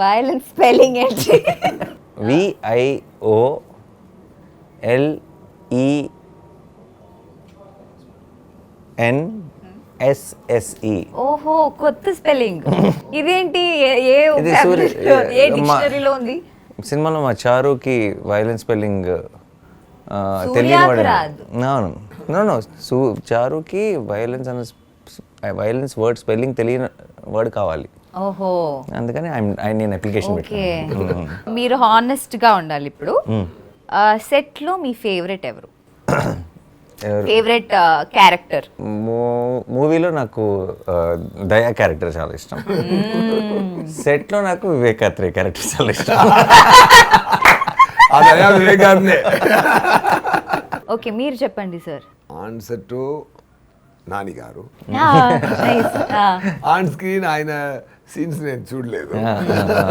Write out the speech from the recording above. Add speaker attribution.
Speaker 1: Violence spelling ఏంటి?
Speaker 2: VIOLENSSE.
Speaker 1: ఓహో, కొత్త స్పెల్లింగ్. ఇదేంటి?
Speaker 2: ఇది
Speaker 1: ఏ డిక్షనరీలో ఉంది?
Speaker 2: సినిమాలో మా చారుకి వైలెన్స్ స్పెల్లింగ్
Speaker 1: సూర్యాకి రాదు.
Speaker 2: చారుకి వైలెన్స్ వర్డ్ స్పెల్లింగ్ తెలియని వర్డ్ కావాలి.
Speaker 1: ఓహో,
Speaker 2: అందుకని నేను అప్లికేషన్
Speaker 1: ఓకే. మీరు హానెస్ట్ గా ఉండాలి ఇప్పుడు. సెట్ లో మీ ఫేవరెట్ ఎవరు? Favourite character?
Speaker 2: మూవీలో నాకు దయా క్యారెక్టర్ చాలా ఇష్టం. సెట్ లో నాకు వివేకాత్రి క్యారెక్టర్ చాలా ఇష్టం.
Speaker 1: ఓకే, మీరు చెప్పండి సార్.
Speaker 3: ఆన్ సెట్ నాని గారు,
Speaker 1: Nice.
Speaker 3: ఆన్ స్క్రీన్ ఆయన సీన్స్ నేను చూడలేదు.